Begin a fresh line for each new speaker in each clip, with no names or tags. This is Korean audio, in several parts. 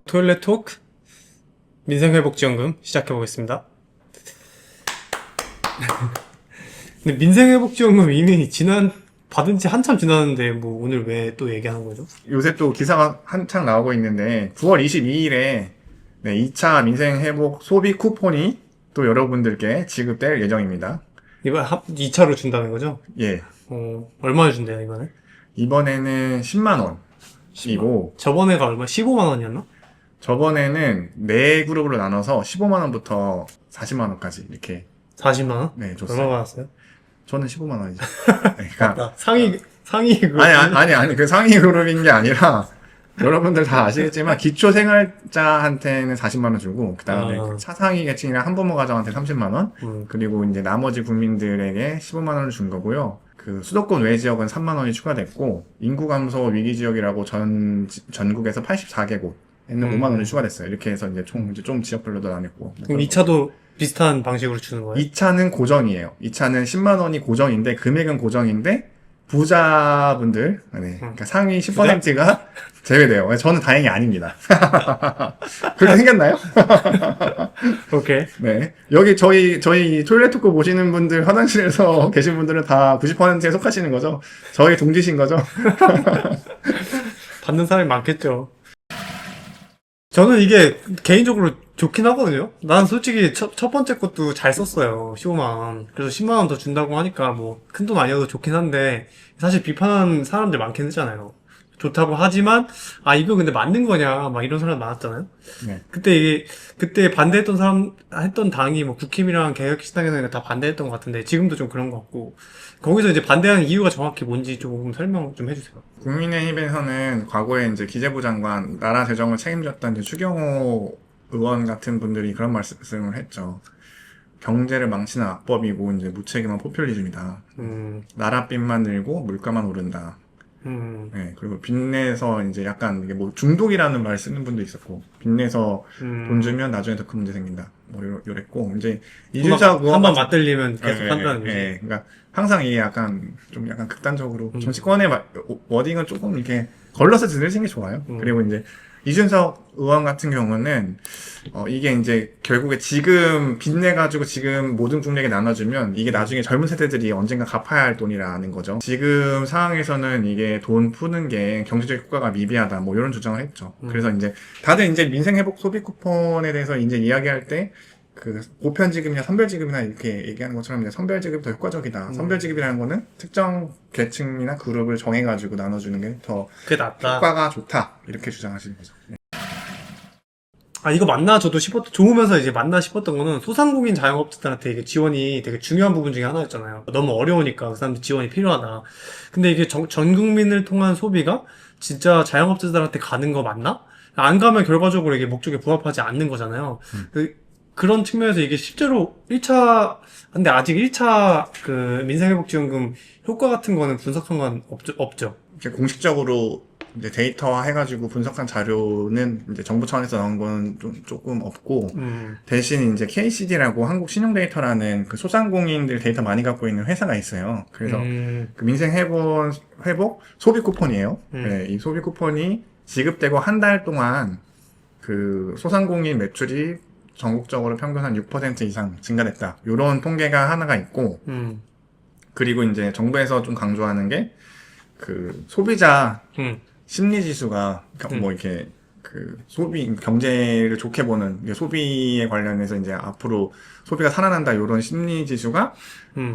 토일렛 토크 민생회복지원금 시작해보겠습니다. 근데 민생회복지원금 이미 받은 지 한참 지났는데 뭐 오늘 왜 또 얘기하는 거죠?
요새 또 기사가 한창 나오고 있는데 9월 22일에 2차 민생회복 소비 쿠폰이 또 여러분들께 지급될 예정입니다.
이번 2차로 준다는 거죠?
예.
얼마나 준대요 이번에?
이번에는 10만 원이고
저번에가 얼마? 15만 원이었나?
저번에는 4그룹으로 나눠서 15만 원부터 40만 원까지 이렇게
40만 원?
네, 줬어요.
얼마 받았어요?
저는 15만 원이죠. 그러니까
상위 그룹.
아니 그 상위 그룹인 게 아니라 여러분들 다 아시겠지만 기초생활자한테는 40만 원 주고 그다음에 그 차상위 계층이랑 한부모 가정한테 30만 원 그리고 이제 나머지 국민들에게 15만 원을 준 거고요. 그 수도권 외 지역은 3만 원이 추가됐고 인구 감소 위기 지역이라고 전국에서 84개국에는 5만 원이 추가됐어요. 이렇게 해서 이제 좀 지역별로도 나눴고.
그럼 2차도 비슷한 방식으로 주는 거예요?
2차는 고정이에요. 2차는 10만 원이 고정인데 금액은 고정인데 부자분들, 그러니까 상위 10%가 제외돼요. 저는 다행히 아닙니다. 그렇게 생겼나요?
오케이.
네. 여기 저희 토일렛 토크 보시는 분들, 화장실에서 계신 분들은 다 90%에 속하시는 거죠? 저희 동지신 거죠?
받는 사람이 많겠죠. 저는 이게 개인적으로 좋긴 하거든요. 난 솔직히 첫 번째 것도 잘 썼어요. 15만 원. 그래서 10만 원 더 준다고 하니까 뭐 큰 돈 아니어도 좋긴 한데 사실 비판하는 사람들 많긴 했잖아요. 좋다고 하지만 이거 근데 맞는 거냐 막 이런 사람 많았잖아요.
네.
그때 했던 당이 뭐 국힘이랑 개혁신당에서 다 반대했던 것 같은데 지금도 좀 그런 것 같고 거기서 이제 반대하는 이유가 정확히 뭔지 조금 설명 좀 해주세요.
국민의힘에서는 과거에 이제 기재부 장관, 나라 재정을 책임졌던 이제 추경호 의원 같은 분들이 그런 말씀을 했죠. 경제를 망치는 악법이고 이제 무책임한 포퓰리즘이다. 나라 빚만 늘고 물가만 오른다. 네, 그리고 빚내서 이제 약간 이게 뭐 중독이라는 말 쓰는 분도 있었고 빚내서 돈 주면 나중에 더 큰 문제 생긴다. 뭐 요랬고 이제 이준석 의원
한번 맞들리면 계속 한다는 거지.
네, 그러니까 항상 이게 약간 극단적으로 정치권의 워딩은 조금 이렇게 걸러서 들으시는 게 좋아요. 그리고 이제 이준석 의원 같은 경우는 이게 이제 결국에 지금 빚내가지고 지금 모든 국민에게 나눠주면 이게 나중에 젊은 세대들이 언젠가 갚아야 할 돈이라는 거죠. 지금 상황에서는 이게 돈 푸는 게 경제적 효과가 미비하다 뭐 이런 주장을 했죠. 그래서 이제 다들 이제 민생회복 소비 쿠폰에 대해서 이제 이야기할 때 그 보편지급이나 선별지급이나 이렇게 얘기하는 것처럼 이제 선별지급이 더 효과적이다. 선별지급이라는 거는 특정 계층이나 그룹을 정해가지고 나눠주는 게 더
그게 낫다.
효과가 좋다. 이렇게 주장하시는 거죠. 네.
이거 맞나? 저도 좋으면서 이제 맞나 싶었던 거는 소상공인 자영업자들한테 이게 지원이 되게 중요한 부분 중에 하나였잖아요. 너무 어려우니까 그 사람들 지원이 필요하다. 근데 이게 전 국민을 통한 소비가 진짜 자영업자들한테 가는 거 맞나? 안 가면 결과적으로 이게 목적에 부합하지 않는 거잖아요. 그런 측면에서 이게 실제로 근데 아직 1차 그 민생회복지원금 효과 같은 거는 분석한 건 없죠.
이렇게 공식적으로 이제 데이터화 해가지고 분석한 자료는 이제 정부 차원에서 나온 건 조금 없고, 대신 이제 KCD라고 한국신용데이터라는 그 소상공인들 데이터 많이 갖고 있는 회사가 있어요. 그래서 그 민생회복 소비 쿠폰이에요. 네, 이 소비 쿠폰이 지급되고 한 달 동안 그 소상공인 매출이 전국적으로 평균 한 6% 이상 증가됐다. 이런 통계가 하나가 있고, 그리고 이제 정부에서 좀 강조하는 게, 그, 소비자 심리지수가, 뭐 이렇게, 그, 경제를 좋게 보는, 소비에 관련해서 이제 앞으로 소비가 살아난다, 이런 심리지수가,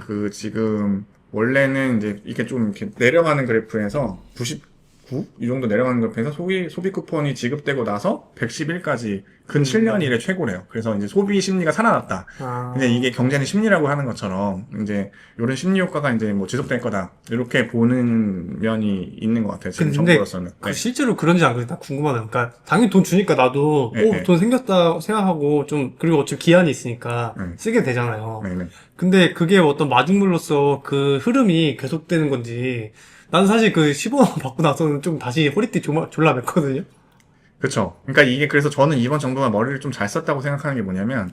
그, 지금, 원래는 이제 이게 좀 이렇게 내려가는 그래프에서 99? 이 정도 내려가는 그래프에서 소비 쿠폰이 지급되고 나서 111까지 근 7년 이래 최고래요. 그래서 이제 소비 심리가 살아났다. 근데 이게 경제는 심리라고 하는 것처럼 이제 이런 심리 효과가 이제 뭐 지속될 거다. 이렇게 보는 면이 있는 것 같아요. 지금 정부로서는. 네.
실제로 그런지 안 그런지 나 궁금하다. 그러니까 당연히 돈 주니까 나도 돈 생겼다 생각하고 그리고 어차피 기한이 있으니까 쓰게 되잖아요. 근데 그게 어떤 마중물로서 그 흐름이 계속되는 건지 나는 사실 그 15만 받고 나서는 좀 다시 허리띠 졸라 맸거든요.
그렇죠. 그러니까 이게 그래서 저는 이번 정부가 머리를 좀 잘 썼다고 생각하는 게 뭐냐면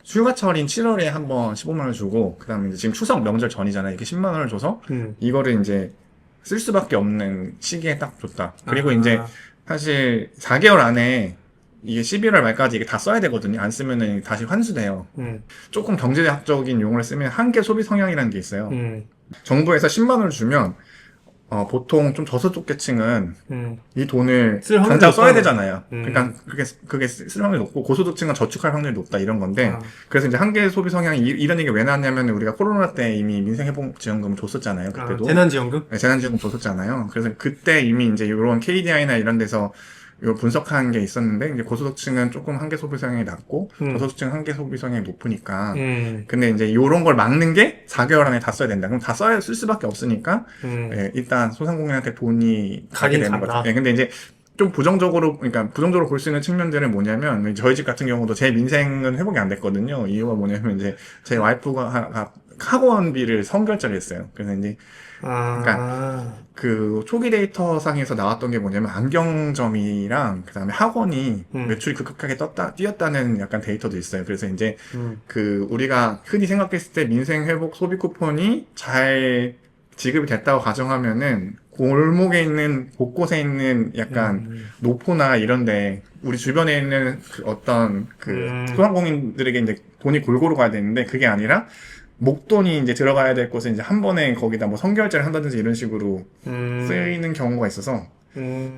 휴가철인 7월에 한번 15만 원을 주고, 그 다음에 이제 지금 추석 명절 전이잖아요. 이렇게 10만 원을 줘서, 이거를 이제 쓸 수밖에 없는 시기에 딱 줬다. 그리고 이제 사실 4개월 안에 이게 11월 말까지 이게 다 써야 되거든요. 안 쓰면은 다시 환수돼요. 조금 경제학적인 용어를 쓰면 한계 소비 성향이라는 게 있어요. 정부에서 10만 원을 주면 보통 좀 저소득계층은 이 돈을
쓸 확률이
당장 써야
높다는
되잖아요. 그러니까 그게 쓸 확률이 높고 고소득층은 저축할 확률이 높다 이런 건데 그래서 이제 한계 소비 성향이 이런 얘기 왜 나왔냐면 우리가 코로나 때 이미 민생회복지원금을 줬었잖아요. 그때도
재난지원금?
네, 재난지원금 줬었잖아요. 그래서 그때 이미 이제 이런 KDI나 이런 데서 요 분석한 게 있었는데 이제 고소득층은 조금 한계 소비 성향이 낮고 저소득층은 한계 소비 성향이 높으니까 근데 이제 요런 걸 막는 게 4개월 안에 다 써야 된다. 그럼 다 써야 쓸 수밖에 없으니까 예, 일단 소상공인한테 돈이 가게 되는 거죠. 예, 근데 이제 좀 부정적으로 볼 수 있는 측면들은 뭐냐면 저희 집 같은 경우도 제 민생은 회복이 안 됐거든요. 이유가 뭐냐면 이제 제 와이프가 학원비를 선결제를 했어요. 그래서 이제 그러니까 그 초기 데이터 상에서 나왔던 게 뭐냐면 안경점이랑 그다음에 학원이 매출이 급격하게 뛰었다는 약간 데이터도 있어요. 그래서 이제 그 우리가 흔히 생각했을 때 민생 회복 소비 쿠폰이 잘 지급이 됐다고 가정하면은 골목에 있는 곳곳에 있는 약간 노포나 이런데 우리 주변에 있는 그 어떤 그 소상공인들에게 이제 돈이 골고루 가야 되는데 그게 아니라 목돈이 이제 들어가야 될 곳에 이제 한 번에 거기다 뭐 선결제를 한다든지 이런 식으로 쓰이는 경우가 있어서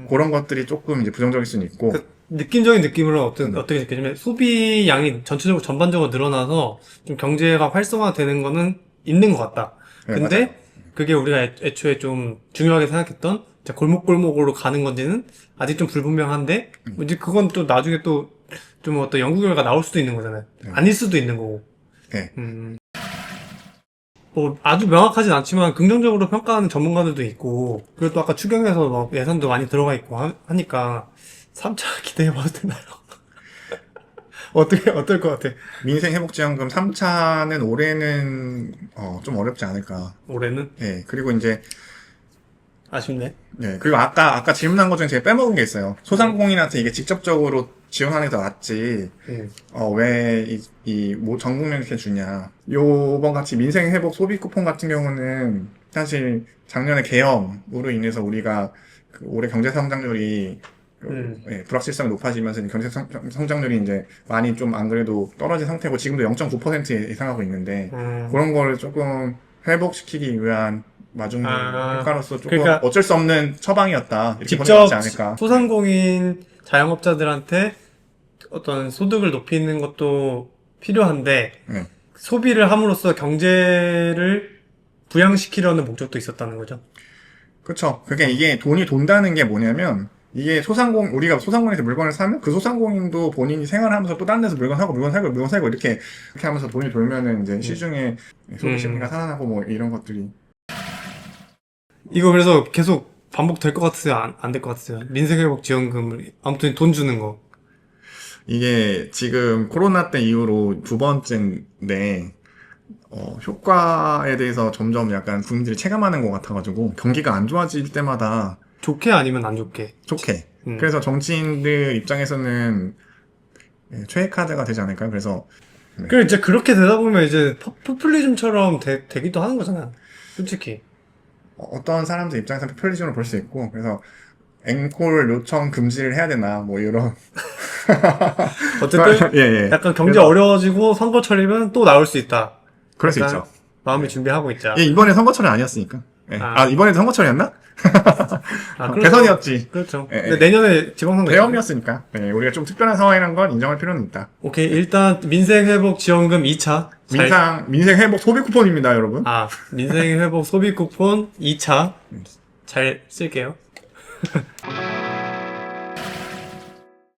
그런 것들이 조금 이제 부정적일 수는 있고
느낌적인 느낌으로 어떻게 느끼냐면 소비량이 전체적으로 전반적으로 늘어나서 좀 경제가 활성화되는 거는 있는 것 같다.
네,
근데
맞아요.
그게 우리가 애초에 좀 중요하게 생각했던 골목골목으로 가는 건지는 아직 좀 불분명한데 이제 그건 또 나중에 또 좀 어떤 연구 결과 나올 수도 있는 거잖아요. 아닐 수도 있는 거고.
네.
뭐 아주 명확하진 않지만 긍정적으로 평가하는 전문가들도 있고 그리고 또 아까 추경에서 뭐 예산도 많이 들어가 있고 하니까 3차 기대해봐도 되나요? 어떨 것 같아?
민생회복지원금 3차는 올해는 좀 어렵지 않을까.
올해는?
네, 그리고 이제
아쉽네.
네, 그리고 아까 질문한 것 중에 제가 빼먹은 게 있어요. 소상공인한테 이게 직접적으로 지원하는 게 더 낫지. 왜 뭐 전 국민에 이렇게 주냐. 요번 같이 민생회복 소비 쿠폰 같은 경우는 사실 작년에 계엄으로 인해서 우리가 그 올해 경제 성장률이 예, 불확실성이 높아지면서 경제 성장률이 이제 많이 좀 안 그래도 떨어진 상태고 지금도 0.9% 예상하고 있는데 그런 거를 조금 회복시키기 위한 마중 효과로서 조금
그러니까
어쩔 수 없는 처방이었다. 이렇게
직접
보지 않을까.
소상공인 자영업자들한테 어떤 소득을 높이는 것도 필요한데
네.
소비를 함으로써 경제를 부양시키려는 목적도 있었다는 거죠.
그렇죠. 그게 이게 돈이 돈다는 게 뭐냐면 이게 우리가 소상공인에서 물건을 사면 그 소상공인도 본인이 생활하면서 또 다른 데서 물건 사고 이렇게 하면서 돈이 돌면은 이제 시중에 소비 심리가 살아나고 뭐 이런 것들이.
이거 그래서 계속 반복될 것 같으세요? 안 될 것 같으세요? 민생회복지원금을 아무튼 돈 주는 거.
이게 지금 코로나 때 이후로 두 번째인데 효과에 대해서 점점 약간 국민들이 체감하는 것 같아가지고 경기가 안 좋아질 때마다
좋게 아니면 안 좋게?
좋게. 그래서 정치인들 입장에서는 최애 카드가 되지 않을까요? 그래서
그리고 이제 그렇게 되다 보면 이제 포퓰리즘처럼 되기도 하는 거잖아요. 솔직히.
어떤 사람들 입장에서 포퓰리즘으로 볼 수 있고 그래서 앵콜 요청 금지를 해야 되나 뭐 이런
어쨌든
예.
약간 경제 어려워지고 선거철이면 또 나올 수 있다.
그럴 수 있죠.
마음이 준비하고 있자.
예, 이번에 선거철이 아니었으니까. 예. 이번에도 선거철이었나?
그렇죠.
대선이었지.
그렇죠.
예,
근데 내년에 지방선거
대형이었으니까. 네, 우리가 좀 특별한 상황이라는 건 인정할 필요는 있다.
오케이. 일단 민생회복지원금 2차.
민생회복 소비 쿠폰입니다, 여러분.
민생회복 소비 쿠폰 2차 잘 쓸게요.